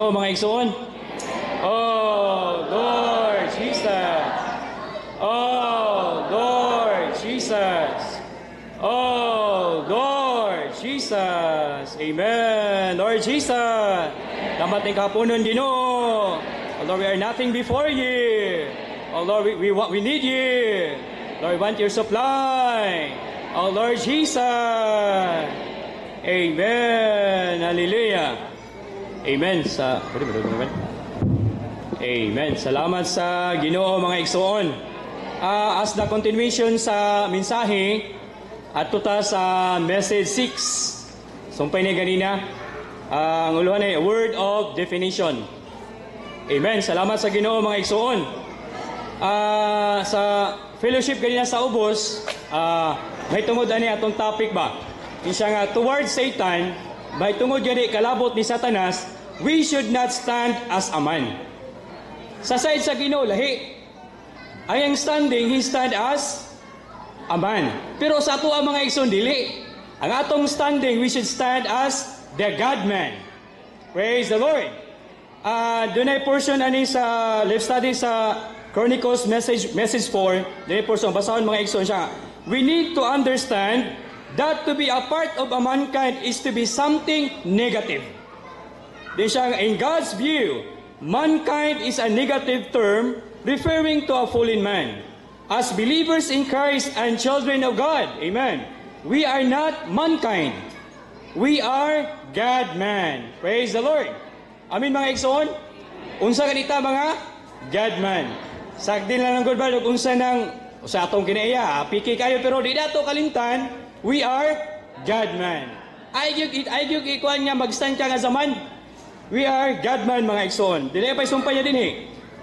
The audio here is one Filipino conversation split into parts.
Oh, mga igsoon. Oh, Lord Jesus. Oh, Lord Jesus. Oh, Lord Jesus. Amen. Lord Jesus. Damat ng kapunon Ginoo. Oh, Lord, we are nothing before you. Oh, Lord, we need you. Lord, we want your supply. Oh, Lord Jesus. Amen. Hallelujah. Amen. Amen. Salamat sa Ginoo mga igsoon. As the continuation sa mensahe at tuta sa message 6. Sumpay ni ganina. Ang uluhan ay word of definition. Amen. Salamat sa Ginoo mga igsoon. Sa fellowship ganina sa ubos, may tungod ani atong topic ba? Isa nga towards Satan. May tungod gani kalabot ni Satanas, we should not stand as a man. Sa side sa Ginoo lahi. Ayang standing, he stand as a man. Pero sa ato ang mga igsoon dili. Ang atong standing, we should stand as the God-man. Praise the Lord. Dunay portion ani sa live study sa Chronicles message 4. Dunay portion basahon mga igsoon siya. We need to understand that to be a part of a mankind is to be something negative. Di siya, in God's view, mankind is a negative term referring to a fallen man. As believers in Christ and children of God, amen, we are not mankind. We are God-man. Praise the Lord. Amin mga igsoon. Unsa kanita mga God-man. Sagdin lang ng good bad, unsa nang sa atong kinaiya, piki kayo pero di dato kalimtan. We are God-man. Ayog ikuan nga mag-stand ka nga zaman. We are God-man mga igsoon. Dili pa sumpay niya din eh.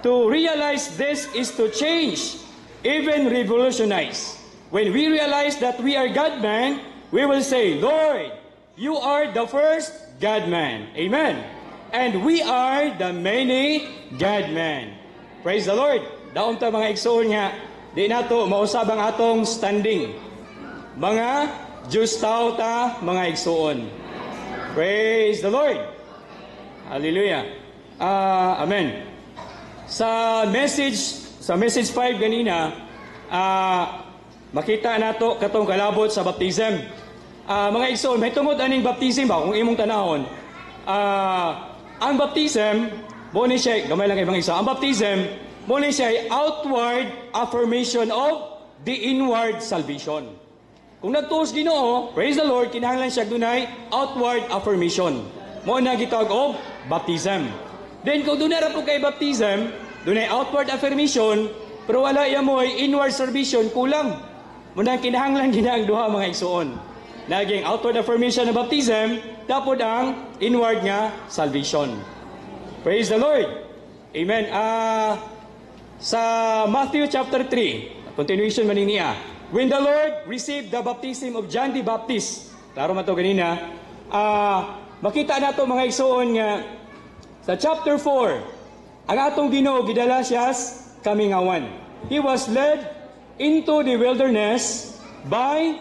To realize this is to change, even revolutionize. When we realize that we are God-man, we will say, Lord, you are the first God-man. Amen. And we are the many God-man. Praise the Lord. Daon ta mga igsoon nga, di nato mausab ang atong standing. Mga Diyos tao ta, mga igsoon. Praise the Lord. Hallelujah. Amen. Sa message 5 ganina, makita nato katong kalabot sa baptism. Mga igsoon, may tungod aning baptism ba kung imong tanahon? Ang baptism, mo ni siya, gamay lang ibang isa. Ang baptism, mo ni siya outward affirmation of the inward salvation. Kung nagtuos Ginoo, praise the Lord, kinahanglan siya dunay outward affirmation. Mo na gitawag og baptism. Then kung dunay ra po kay baptism, dunay outward affirmation, pero wala iya mo'y inward salvation, kulang. Mo na kinahanglan gina ang duha mga igsoon. Naging outward affirmation ng baptism, tapos ang inward nga salvation. Praise the Lord. Amen. Sa Matthew chapter 3, continuation man niya. When the Lord received the baptism of John the Baptist, klaro man to ganina, makita nato mga igsoon nga sa chapter 4, ang atong Ginoo gidala siya kamingawan. He was led into the wilderness by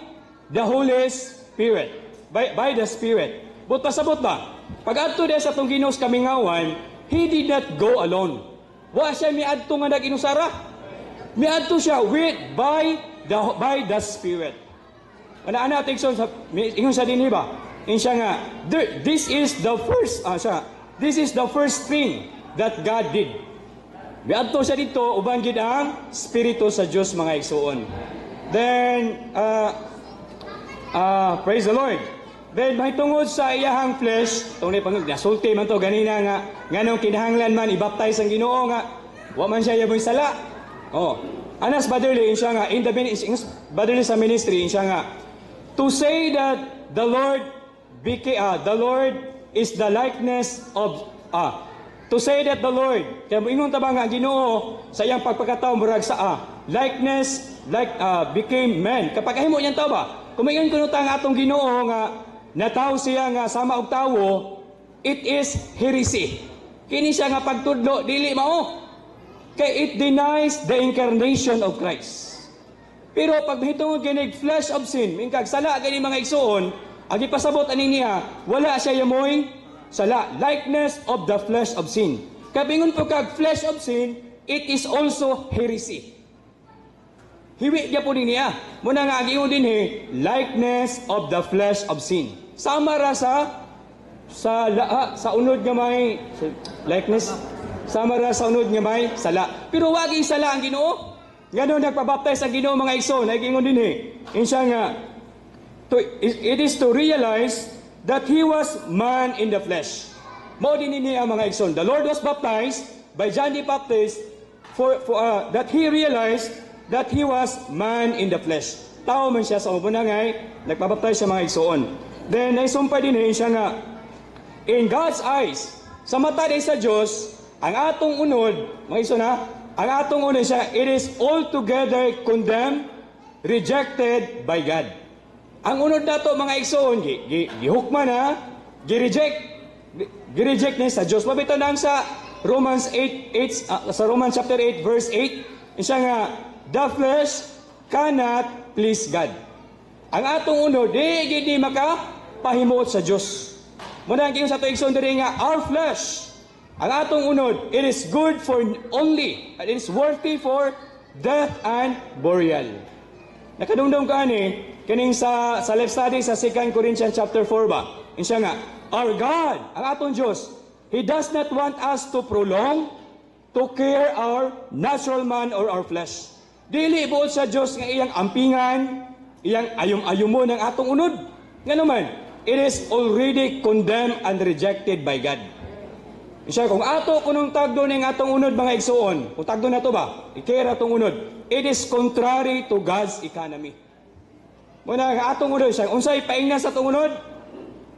the Holy Spirit, by the Spirit. But pasabot ba? Pag adto sa atong Ginoo sa kamingawan, he did not go alone. Wa siya miadto nga nag-inusara. Miadto siya by the Spirit. Ana ating son ingon sa dinhi ba? Insya nga, this is the first thing that God did. Miadto siya dito uban gid ang Espiritu sa Dios mga igsoon. Then praise the Lord. Then may tungod sa iyahang flesh, tunay pang nasulti man to ganina nga nganong kinahanglan man i-baptize ang Ginoo nga wa man siya yaboy sala. Anas badali insya nga in the badali sa ministry insya nga to say that the Lord is the likeness of to say that the Lord kaya ingon ta ba nga Ginoo sa iyang pagpakatao murag sa likeness became man kapag ahimo niyang tao ba kumingon kuno ta nga atong Ginoo nga natawo siya nga sama og tawo, it is heresy. Kini siya nga pagtudlo dili mao. Kay it denies the incarnation of Christ. Pero pag hitungod kinig flesh of sin, mingkag sala gani mga igsoon, ang ipasabot ani niya, wala siya yamoy sala, likeness of the flesh of sin. Kabingon po kag flesh of sin, it is also heresy. Hiwi niya po din niya. Muna nga ang din likeness of the flesh of sin. Sama ra sa unod nga may likeness. Sama ra sa unod nga may sala. Pero wagi sala ang Ginoo. Ngano nagpabaptize ang Ginoo mga igsoon, nagingon din insya nga it is to realize that He was man in the flesh. Mao din niya ang mga igsoon. The Lord was baptized by John the Baptist that He realized that He was man in the flesh. Tao man siya sa umunangay, nagpabaptize sa mga igsoon. Then, naisumpay din siya nga, in God's eyes, sa mata din sa Diyos, ang atong unod, mga igsoon ang atong unod siya, it is altogether condemned, rejected by God. Ang unod na to, mga igsoon, gihukman gireject niya sa Diyos. Mabito lang sa Romans 8 sa Romans chapter 8, verse 8, siya nga, the flesh cannot please God. Ang atong unod, di makapahimuot sa Diyos. Muna ang sa ito igsoon diri nga, our flesh, ang atong unod, it is good for only, and it is worthy for death and burial. Nakadungdong ka kining sa life study sa 2 Corinthians chapter 4 ba? Insya nga, our God, ang atong Diyos, He does not want us to prolong, to care our natural man or our flesh. Dili buot sa Diyos nga iyang ampingan, iyang ayom-ayumo ng atong unod. Nga naman, it is already condemned and rejected by God. Isya, kung ato kunong tagdo ng atong unod mga igsoon, kung tagdo na to ba, i-care atong unod, it is contrary to God's economy. Muna ang atong unod siya, unsay paingna sa atong unod,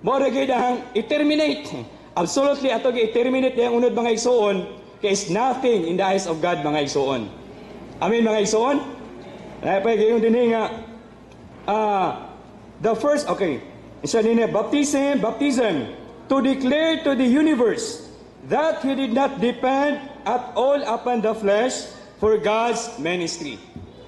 more gid ang i-terminate. Absolutely ato i-terminate ang unod mga igsoon, kaya is nothing in the eyes of God mga igsoon. Amen mga igsoon? Yung din nga, the first, okay, isa din baptism, to declare to the universe that He did not depend at all upon the flesh for God's ministry.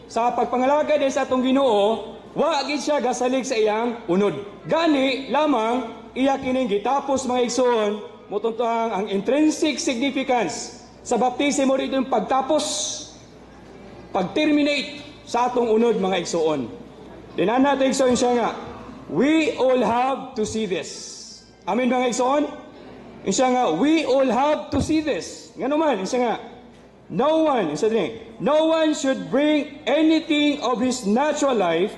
Sa pagpangalagad sa atong Ginoo, wa gid siya gasalig sa iyang unod. Gani lamang iya kining gitapos mga igsoon, mutuntuhang ang intrinsic significance sa baptismo dito yung pag-terminate sa atong unod mga igsoon. Dinan natin igsoon siya nga, we all have to see this. Amen mga igsoon? Siya nga, we all have to see this. Nga naman, siya nga, no one should bring anything of his natural life,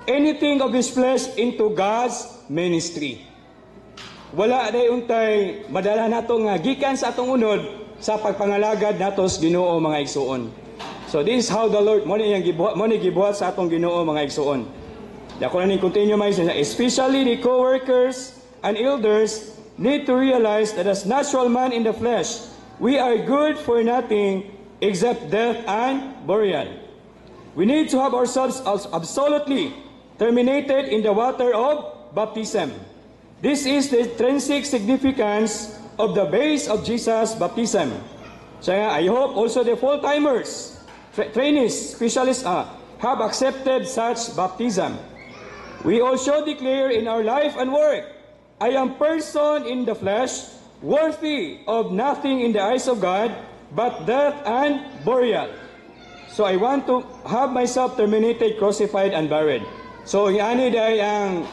anything of his flesh into God's ministry. Wala day untay madala nato nga gikan sa atong unod sa pagpangalagad natos Ginoo mga igsoon. So this is how the Lord mo ni gibuhat sa atong Ginoo mga igsoon. Dako na ni continue may especially the co-workers and elders need to realize that as natural man in the flesh, we are good for nothing except death and burial. We need to have ourselves absolutely terminated in the water of baptism. This is the intrinsic significance of the base of Jesus' baptism. So I hope also the full-timers, trainees, specialists have accepted such baptism. We also declare in our life and work, I am person in the flesh, worthy of nothing in the eyes of God, but death and burial. So I want to have myself terminated, crucified, and buried. So ani day ang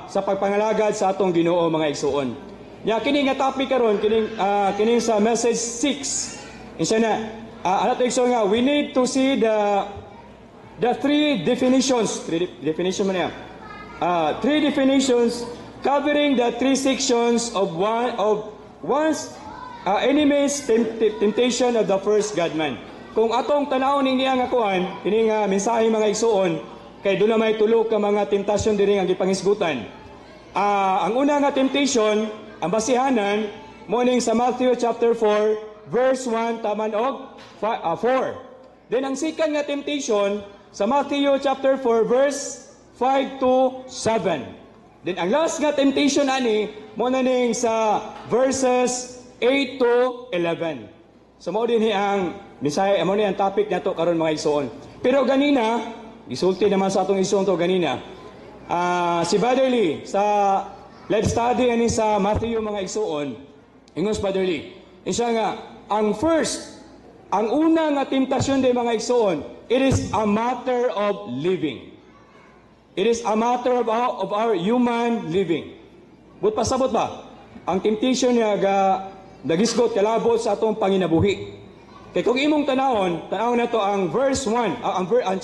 sa pagpangalagad sa atong Ginoo mga igsoon. Ya kini nga topic karon kining sa message 6. Insya na ano to igsoon nga, we need to see the three definitions covering the three sections of one's enemy's temptation of the first God-man. Kung atong tanawon niya nga kuan, kini nga mensahe mga igsoon, kay doon na may tulog ka mga tentasyon diri nga gipangisgutan. Ang una nga temptation, ang basihanan, morning sa Matthew chapter 4, verse 1, taman og 4. Then ang second nga temptation, sa Matthew chapter 4, verse 5 to 7. Then ang last nga temptation ani mo na ning sa verses 8 to 11. So mao din ang mensahe mo ni ang topic nato karon mga igsoon. Pero ganina, gisulti naman sa atong igsoon to ganina. Si Brother Lee sa Let's study ani sa Matthew mga igsuon. Ingos Father Lee. Isa nga, ang una nga temptasyon day mga igsuon, it is a matter of living. It is a matter of our human living. But pasabot ba? Ang temptation niya nagisgot kalabot sa atong panginabuhi. Kaya kung imong tanawon na to ang verse 1,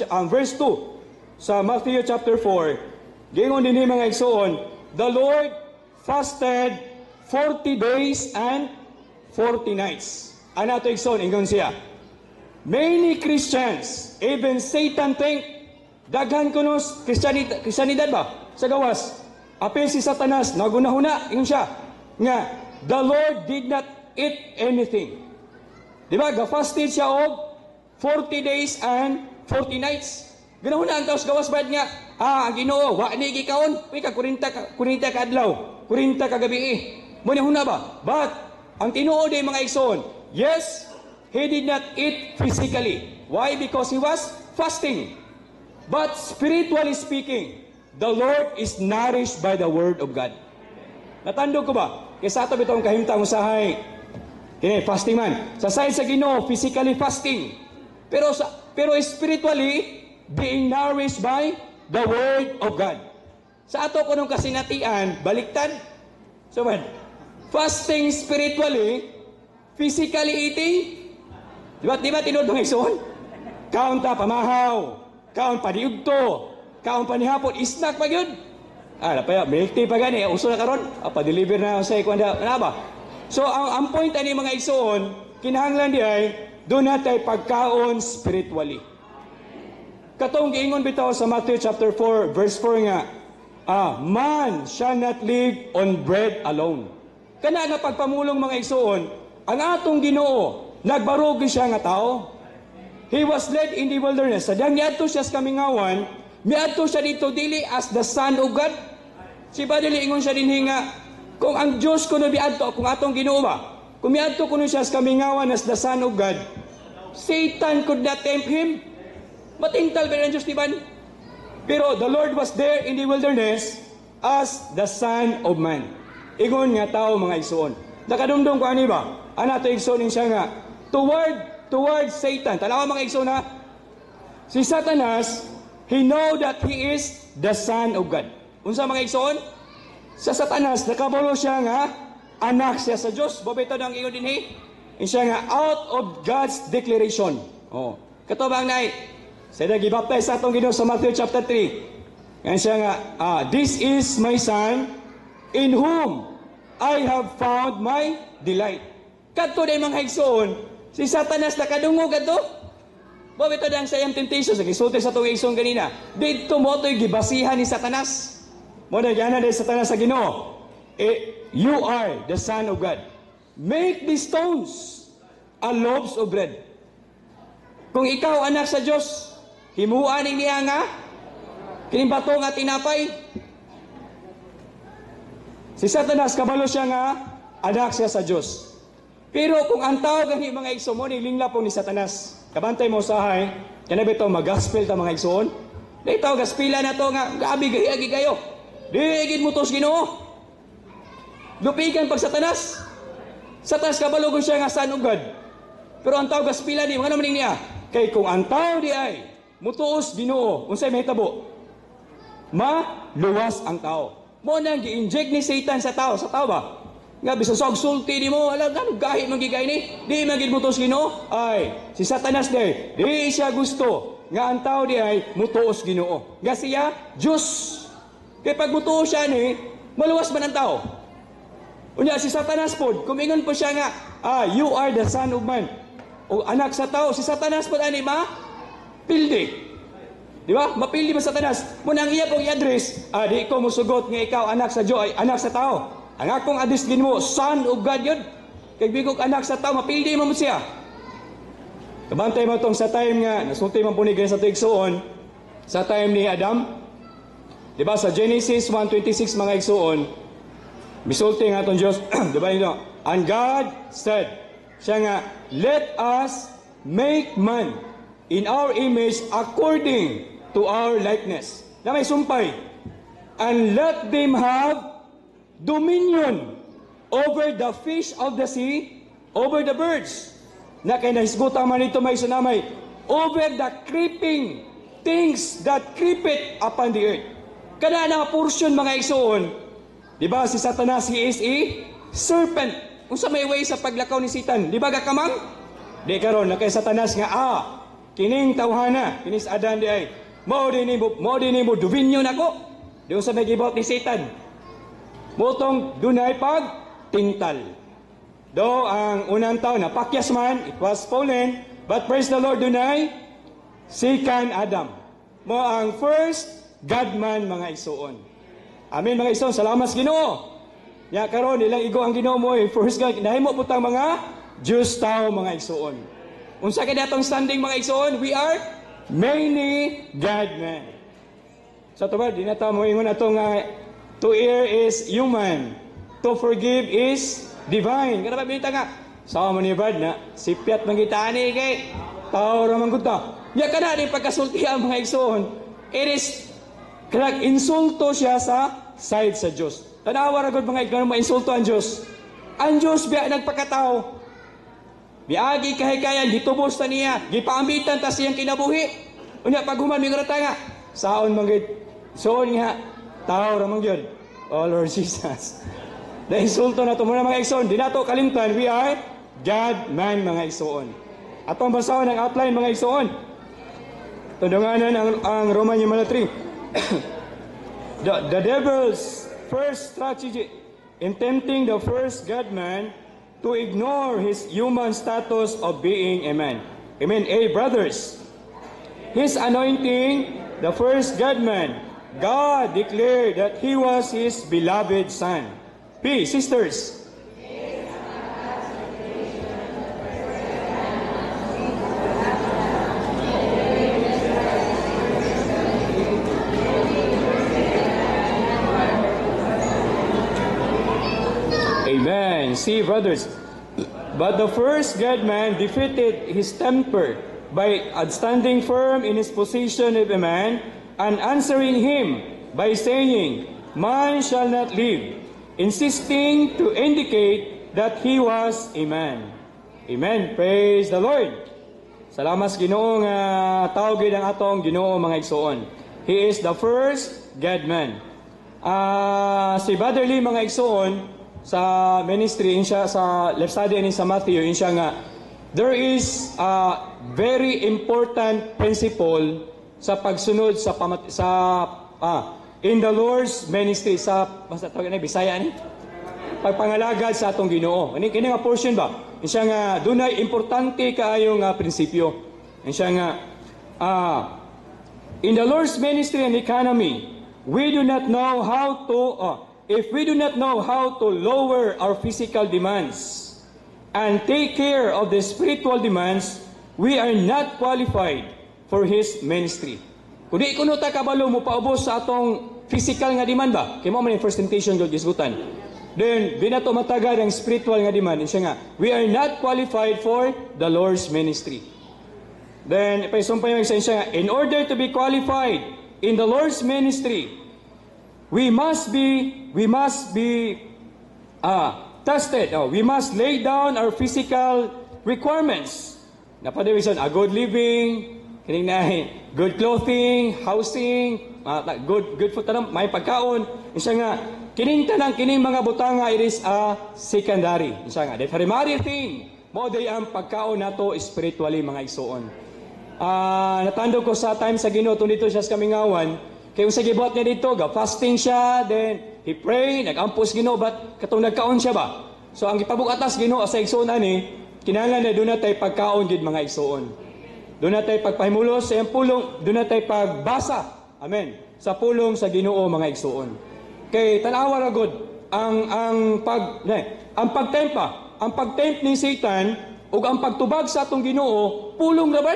ang verse 2 sa Matthew chapter 4, gingon din mga igsoon, the Lord fasted 40 days and 40 nights. Ano to igsoon, ingon siya. Many Christians, even Satan think, daghan kunos Kristiyanidad ba? Sa gawas. Apil si Satanas, nagunahuna, ingon siya, nga, the Lord did not eat anything. Di ba? Ga-fasted siya og 40 days and 40 nights. Gunahuna ang taos gawas bad nga, ang Ginoo, wa ni gikaon, may ka 40 ka adlaw, 40 ka gabi. Muna huna ba? But, ang tinuod ay mga igsoon, yes, he did not eat physically. Why? Because he was fasting. But spiritually speaking, the Lord is nourished by the Word of God. Natandog ko ba? Kaysa ito bitong kahimtang usahay. Kini, fasting man. Sa side sa Ginoo, physically fasting. Pero spiritually, being nourished by the Word of God. Sa ato ko nung kasinatian, baliktad. So man, fasting spiritually, physically eating. Di ba tinod mga ison? Kaon ta pamahaw, kaon paniugto, kaon panihapon, isnak pa yun. Napaya, milk tea pa gani, uso na karon, pa-deliver na sa ikwanda, ba? So, ang point ani mga igsoon, kinahanglan di ay, doon natin pagkaon spiritually. Katong giingon bitaw sa Matthew chapter 4, verse 4 nga, man shall not live on bread alone. Kana nga pagpamulong mga igsoon, ang atong Ginoo, nagbarog siya nga tao. He was led in the wilderness. Sadang niadto siya sa kamingawan, miadto siya dito dili as the Son of God. Si Badili ingon siya dinhi nga, kung ang Diyos kuno biadto, kung atong Ginoo ba, kung miadto kuno siya sa kamingawan as the Son of God, Satan could not tempt him. Matintal ba ng Diyos, diba? Pero the Lord was there in the wilderness as the Son of Man. Ingon nga tao mga igsoon. Nakadumdum ko ani ba? Ana to igsoon siya nga toward Satan. Tanawa mga igsoon ha. Si Satanas, he know that he is the Son of God. Unsa mga igsoon? Sa Satanas nakabalo siya nga anak siya sa Dios. Bobito nang ingon dinhi. Siya nga out of God's declaration. Kato ba ang nay? Sa gibaptize sa atong Ginoo sa Matthew chapter 3. Yan siya nga, this is my son in whom I have found my delight. Kadto day mga igsoon, si Satanas nakadungog adto. Bobito dang sa iyang temptation sa gisulti sa tuwing igsoon ganina. Didto mo to'y gibasihan ni Satanas. Mo na gana day Satanas sa Ginoo. You are the Son of God. Make these stones a loaves of bread. Kung ikaw anak sa Dios, himuan niya nga kining bato nga tinapay. Si Satanas kabalo siya nga anak siya sa Dios. Pero kung ang tao gani mga igsoon mo ni lingla po ni Satanas. Kabantay mo usahay, kana bitaw mag-gospel ta mga igsoon. Dito gaspila na to nga gabi gayagi kayo. Digid mo tos Ginoo. Lupigan pag Satanas. Satanas kabalo siya nga Son of God. Pero ang tao gaspila di mga naman niya. Kay kung ang tao di ay mutuos Ginoo, unsay mahitabo? Maluwas ang tao. Mo nang gi-inject ni Satan sa tao ba? Nga bisan sa sulti di mo, alam gano gahi magigay ni, di magid mutuos Ginoo. Ay, si Satanas di siya gusto nga ang tao di ay mutuos Ginoo. Nga siya Dios. Kay pag mutuos siya ni, maluwas man ang tao. Unya si Satanas pod, kumingon po siya nga, you are the Son of Man. O anak sa tao, si Satanas pod ani pildi. Di ba? Mapildi ba Satanas? Muna ang iya pong i-address, di ko musugot nga ikaw anak sa Diyo ay anak sa tao. Ang akong address din mo, Son of God yun. Kay bigog anak sa tao, mapildi mo siya. Kabantay mo itong sa time nga, nasulti man po ni sa igsoon, sa time ni Adam. Di ba? Sa Genesis 1:26 mga igsoon, misulti nga itong Diyos, di ba ito? And God said, siya nga, let us make man in our image according to our likeness. Na may sumpay. And let them have dominion over the fish of the sea, over the birds. Na kay nahisgutan man ito may sunamay, over the creeping things that creepeth upon the earth. Kada na portion mga igsoon, di ba si Satanas, he is a serpent. Unsa may way sa paglakaw ni Satan, di ba gakamang? Di karon na kay Satanas nga kining tawhana, kinis Adan di ay mao din mo dominion ako. Di unsa may gibot ni Satan. Motong dunay pag tingtal. Do ang unang tao na pakyas man, it was fallen, but praise the Lord, dunay second Adam. Mo ang first God man mga igsoon. Amen mga igsoon, salamat sa Ginoo. Ya karon ilang igo ang Ginoo mo first God, nahimo putang mga Diyos tao mga igsoon. Unsa kay atong standing mga igsoon? We are many God man. Sa tuwa di na ta mo ingon atong to err is human, to forgive is divine. Kada ba binita nga? Sa mo ni Brad na sipiat mangitani kay tao ra man gud ta. Ya kana di pagkasultihan mga igsoon. It is kalag insulto siya sa side sa Dios. Tanawa ra gud mga igsoon mainsulto ang Dios. Ang Dios biya nagpakatao. Biagi kahikayan gitubos ta niya, gipaambitan ta siyang kinabuhi. Unya pag human mi nga saon man gid soon nga tao ra man gyud. Oh Lord Jesus. Na-insulto na ito muna mga igsoon. Di na ito kalimtan. We are God man mga igsoon. Atong basahon ang outline mga igsoon. Tudunganan ang Roman numeral 3. The devil's first strategy in tempting the first God man to ignore his human status of being a man. Amen. Brothers, his anointing, the first God man, God declared that he was his beloved son. Sisters. Amen. See, brothers. But the first God man defeated his temper by standing firm in his position of a man and answering him by saying, "Man shall not live," insisting to indicate that he was a man. Amen. Praise the Lord. Salamat sa Ginoo nga tawagin ang atong Ginoo mga igsoon. He is the first God man. Si Brother Lee mga igsoon sa ministry insya sa left side ni sa Matthew insya nga there is a very important principle sa pagsunod sa in the Lord's ministry sa basta tawag na Bisaya ni pagpangalagad sa atong Ginoo. Kini nga portion ba? Insya nga dunay importante kaayo nga prinsipyo. Insya nga in the Lord's ministry and economy, we do not know how to if we do not know how to lower our physical demands and take care of the spiritual demands, we are not qualified for His ministry. Kung di kuno ta kabalo mo paubos sa atong physical nga demand ba? Kay mo man yung first temptation God gisgutan. Then binato matagad ang spiritual nga demand siya nga. We are not qualified for the Lord's ministry. Then ipasumpay yung siya nga, in order to be qualified in the Lord's ministry, we must be tested. We must lay down our physical requirements. Napadawison, a good living, kining na good clothing, housing, good food tanam, may pagkaon. Isa nga, kining tanang kining mga butanga it is a secondary. Isa nga, the primary thing mo day ang pagkaon nato spiritually mga igsoon. Natando ko sa time sa Ginoo dito siya sa Kamingawan, kay sa gibot niya dito, fasting siya, then he pray, nagampos Ginoo, but katong nagkaon siya ba? So ang ipabukatas Ginoo sa igsoon ani, kinahanglan na doon na tayo pagkaon gid mga igsoon. Doon na tayo pagpahimulos sa iyang pulong, doon na tayo pagbasa. Amen. Sa pulong sa Ginoo mga igsoon. Kay tanawa ra gud ang pagtempt ni Satan ug ang pagtubag sa atong Ginoo, pulong ra ba?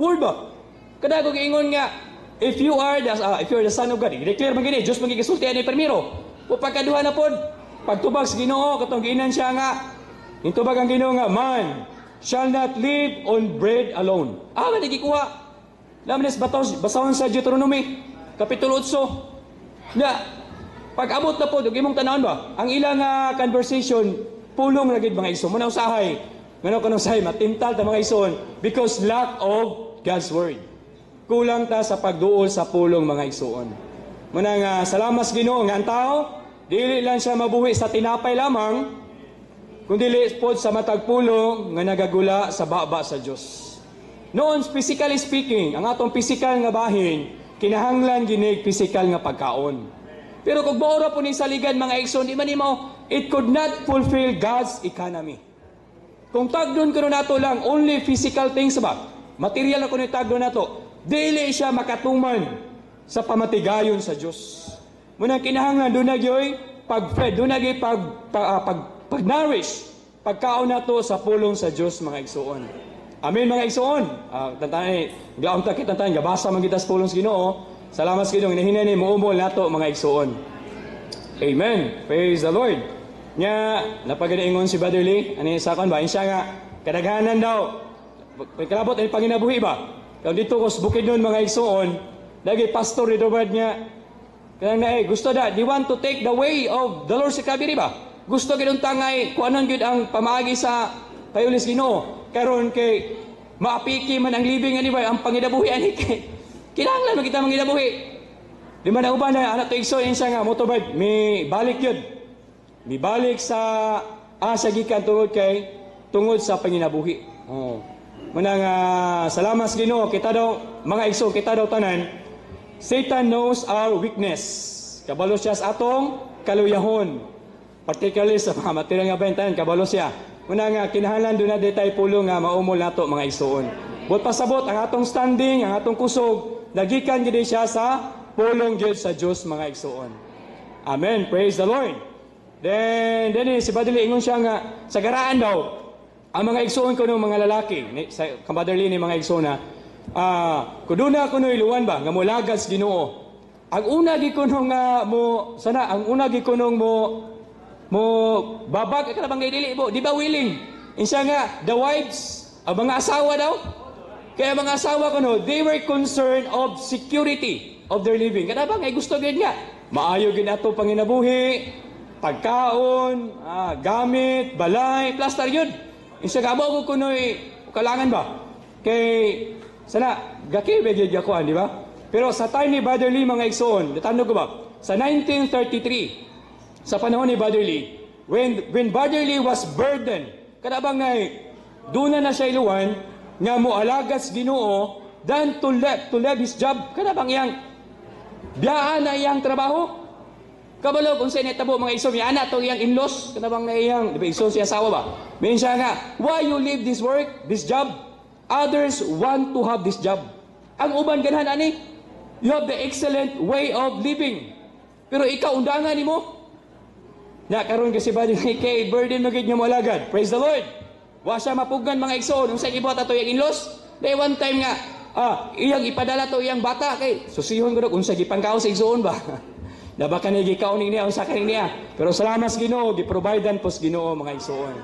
Word ba? Kada ko giingon nga if you are the son of God, i-declare man gini, Dios magigisultian ni permiro. O pagkaduha na pod, pagtubag sa Ginoo katong giinan siya nga, intubag ang Ginoo nga man shall not live on bread alone. Nagikuha. Laman basahon sa Deuteronomy, Kapitulo 8. Na, Pag abot na po, imong tanawon ba? Ang ilang conversation, pulong na gid mga igsoon. Muna usahay. Ngano kanang usahay, matintal ta mga igsoon because lack of God's Word. Kulang ta sa pagduol sa pulong mga igsoon. Muna nga, salamat sa Ginoo nga ang tao, dili lang siya mabuhi sa tinapay lamang, kundi pod sa matag pulong nga nagagula sa baba sa Dios. Noon, physically speaking, ang atong physical nga bahin, kinahanglan ginig physical nga pagkaon. Pero kung maura po ni saligan mga igsoon, di man nimo, it could not fulfill God's economy. Kung tagdon ko nato lang, only physical things ba? Material ako ni tagdon nato, dili siya makatuman sa pamatigayon sa Dios. Muna kinahanglan doon nagyoy pag-fed, doon nagyoy pag-nourish, pagkaon nato sa pulong sa Dios mga igsoon. Amen mga igsoon. Tantan glaon ta kita tan gabasa man kita sa pulong sa Ginoo. Salamat sa Ginoo hinahinay ni muumol nato mga igsoon. Amen. Praise the Lord. Nya napaganaingon si Brother Lee ani sa kon ba insya nga kadaghanan daw. Pagkalabot ay panginabuhi ba? Kung dito ko sa Bukidnon mga igsoon, lagi pastor dito ba niya kanang na gusto da they want to take the way of the Lord sa kabiri ba? Gusto gid tangay kuanon gid ang pamaagi sa kayulis Ginoo. Karon kay maapiki man ang libing ani ba ang panginabuhi ani kay kinahanglan mo kita manginabuhi. Di man na uban na anak to igsoon insya nga motorbike mi balik yun. Mi balik sa asa gikan tungod sa panginabuhi. Oh. Muna nga salamat sa Ginoo kita daw mga igsoon kita daw tanan Satan knows our weakness. Kabalo siya sa atong kaluyahon. Particularly sa mga material nga bentahan kabalo siya. Muna nga, kinahanglan doon na detay pulong nga maumol nato mga igsoon. But pasabot, ang atong standing, ang atong kusog, nagikan gid siya sa pulong gid sa Dios mga igsoon. Amen. Praise the Lord. Then si Badali ingon siya nga, sa garaan daw, ang mga igsoon ko ng mga lalaki, sa kamadali ni mga igsoon na, kuduna kuno iluwan ba, nga mulagad sa Ginoo. Ang una gi kuno nga ang una gi kuno mo babag ka bang dili mo di ba willing insya nga the wives ang mga asawa daw kaya mga asawa kuno they were concerned of security of their living kada bang ay gusto gid nga maayo gid ato panginabuhi pagkaon gamit balay plaster yun insya nga abo ko kuno kalangan ba kay sana gaki gyud ako di ba pero sa time ni Brother Lee mga igsoon natandog ko ba sa 1933 sa panahon ni Brother Lee, when Brother Lee was burdened, kada bang doon na siya iluwan, nga mo alagas Ginoo, than to leave his job, kada bang iyang biyaan na iyang trabaho. Kabalo kung sa initabo mga igsoon, yana to iyang in-laws, kada bang iyang, di ba igsoon siya asawa ba? May siya nga, why you leave this work, this job? Others want to have this job. Ang uban ganahan ani, you have the excellent way of living. Pero ikaw undangan nimo. Na karon kasi ba kay burden magid nga mo alagad. Praise the Lord. Wa siya mapugan mga igsoon unsa ibot ato yang in-laws. Day one time nga iyang ipadala to iyang bata kay susihon ko unsa gipangkaon sa igsoon ba. Daba ka ni gikaon niya unsa kaning niya. Pero salamat sa Ginoo giprovidean po sa Ginoo mga igsoon.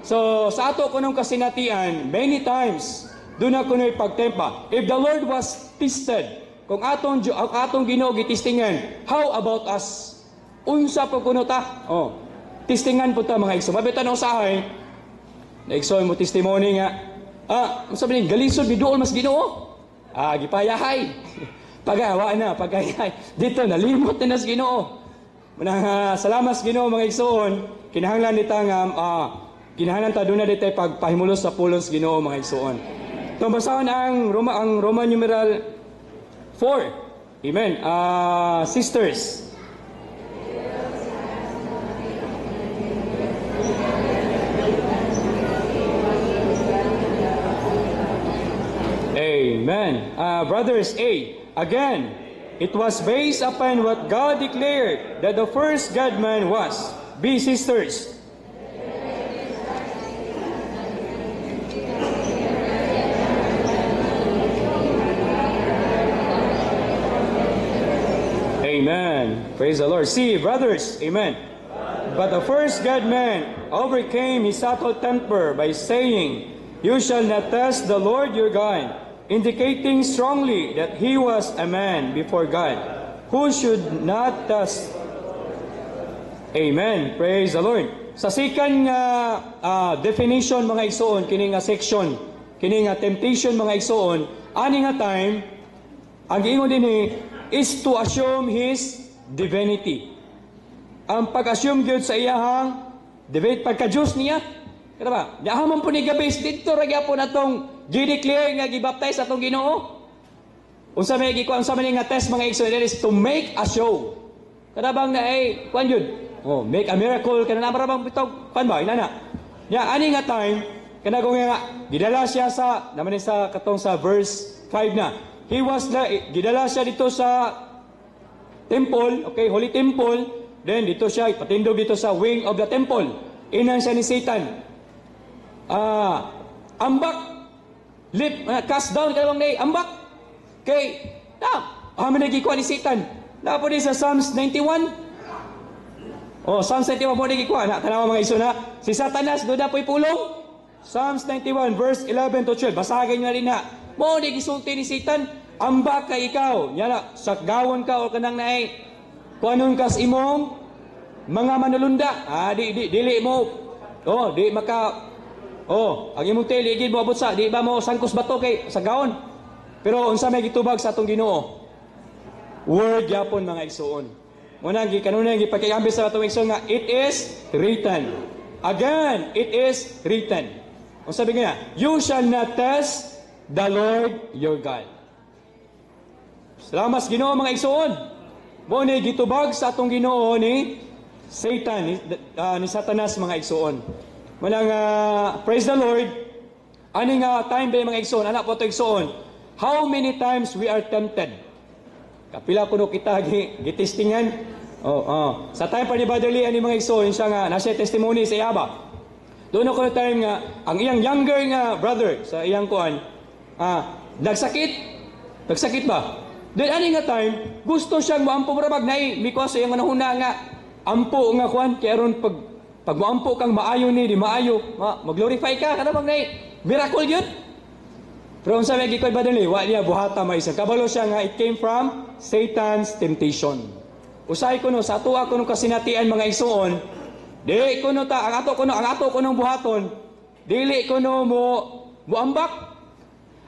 So sa ato kunong kasinatian many times do na kunoy pagtempa. If the Lord was tested, kung atong Ginoo gitistingan, how about us? Unsa po kuno ta? Testingan po ta mga igsoon. Mabitan ang usahay. Na igsoon mo testimony nga. Unsa ba ni galisod biduol mas Ginoo? Gipayahay. Pagawa na, pagayahay. Dito nalimot na sa Ginoo. Salamat sa Ginoo mga igsoon. Kinahanglan nita nga kinahanglan ta dunay ditay pagpahimulos sa pulong sa Ginoo mga igsoon. Ito basahon ang Roman numeral 4. Amen. Sisters. Amen. Brothers, again, it was based upon what God declared that the first God-man was. Be sisters. Amen. Praise the Lord. See, brothers, amen. But the first God-man overcame his subtle temper by saying, "You shall not test the Lord your God," indicating strongly that he was a man before God, who should not test Amen. Praise the Lord. Sa second definition mga igsoon, kini nga section, kini nga temptation mga igsoon, ani nga time, ang giingon din is to assume His divinity. Ang pag-assume gyud sa iyahang divinity, pagka-Diyos niya, kada ba? Yahamon po ni gabis, dito ra gyapon atong gi-declare nga gibaptize atong Ginoo. Unsa may gikuan sa man nga test mga igsoon, is to make a show. Kada bang na kuan yun? Oh, make a miracle kana na marabang bitog pan ba inana. Ya ani nga time kana kung nga gidala siya sa naman sa katong sa verse 5 na. He was gidala siya dito sa temple, okay, holy temple, then dito siya patindog dito sa wing of the temple. Inan siya ni Satan. Ambak cast down kana bang ambak. Okay. Aman gikuha ni Satan. Na po din sa Psalms 91. Psalms 91 mo din gikuha na. Tanawa mga iso na. Si Satanas, doon na po'y pulong. Psalms 91 verse 11 to 12. Basagin nyo rin na. Mo din gisulti ni Satan. Ambak ka ikaw. Yan na. Sakgawon ka o kanang naay. Kuanon kas imong mga manulunda. Dili mo. Di maka. Ang imong tail, igid mo abot sa. Di ba mo sangkos bato kay sagawon. Pero unsa may gitubag sa atong Ginoo? Word yapon mga igsoon. Muna kanunay gipakiambi sa atong igsoon nga it is written. Again, it is written. Ang sabi nga, you shall not test the Lord your God. Salamat sa Ginoo mga igsoon. Mo ni gitubag sa atong Ginoo ni Satan, ni Satanas mga igsoon. Muna nga praise the Lord. Ani nga time ba mga igsoon, anak po to igsoon. How many times we are tempted? Kapila kuno kita gitistingan. Sa time pa ni Brother Lee ani mga igsoon siya nga nasa testimony sa iyaba. Doon ako na time nga ang iyang younger nga brother sa iyang kuan nagsakit ba? Then ani nga time gusto siyang moampo brabag nay because iyang manahuna nga ampo nga kuan kay aron pag moampo kang maayo ni di maayo mag-glorify ka kada bang nay miracle gyud. Pero unsa may gikuan Brother Lee wa niya buhata may isa kabalo siya nga it came from Satan's temptation. Usay ko no sa ato ako nung kasinatian mga igsoon, di ko no ang ato ko nung buhaton, dili ko no mo ambak.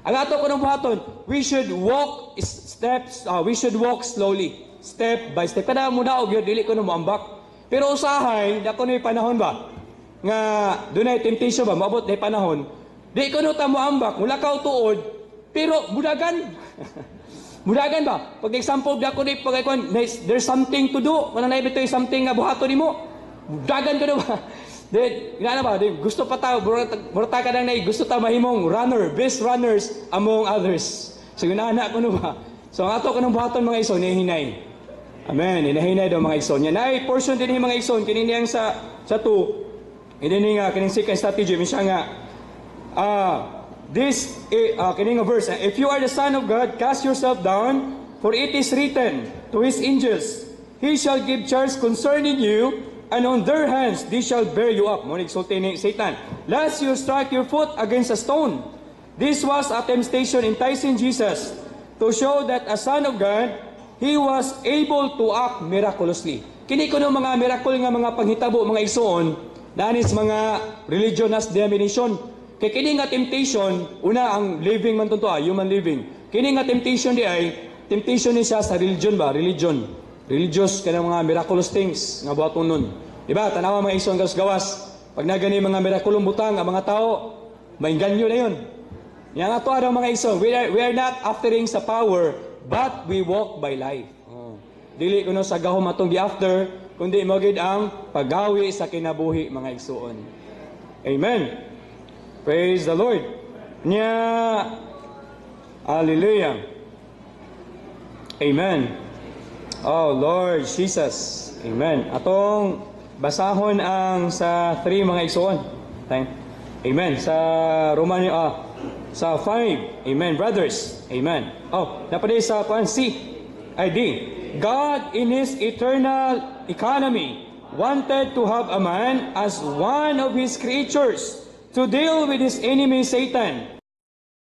Ang ato ko nung buhaton, we should walk slowly, step by step. Kada mo daog yun, dili ko no mo ambak. Pero usahay, dako no panahon ba? Nga dunay temptation ba, maabot na panahon. Di ko no ta mo ambak, mula ka tuod, pero mudagan. Mudagan ba? Pag example dako ni pagkon, there's something to do. Kana na bitoy something nga buhaton nimo. Mudagan ka ba? Then ngana ba? Gusto pa ta burta ka nang gusto ta mahimong best runners among others. So ginana ko no ba? So ang ato kanang buhaton mga igsoon hinay. Amen. Hinahinay daw mga igsoon. Yan ay portion din mga igsoon kini niyang sa 2. Ini nga kining second strategy misya nga this kining verse, if you are the son of God, cast yourself down, for it is written to his angels, he shall give charge concerning you, and on their hands they shall bear you up. Monig sulti ni Satan, lest you strike your foot against a stone. This was a temptation enticing Jesus to show that a son of God, he was able to act miraculously. Kini kuno mga miracle nga mga panghitabo mga igsoon, danis mga religion as denomination. Kaya kini nga temptation, una ang living man tunto human living. Kini nga temptation di ay, temptation ni siya sa religion ba? Religious ka ng mga miraculous things nga buhaton nun. Diba? Tanawa mga igsoon gawas. Pag nagani mga miraculong butang ang mga tao, mainganyo na yun. Yang ato araw mga igsoon, we are not aftering sa power, but we walk by life. Dili kuno sa gahom atong gi-after, kundi magid ang paggawi sa kinabuhi mga igsoon. Amen. Praise the Lord. Hallelujah. Amen. Oh Lord Jesus. Amen. Atong basahon ang sa 3 mga igsoon. Amen. Sa sa 5. Amen. Brothers. Amen. Napaday sa D. God in His eternal economy wanted to have a man as one of His creatures to deal with his enemy Satan.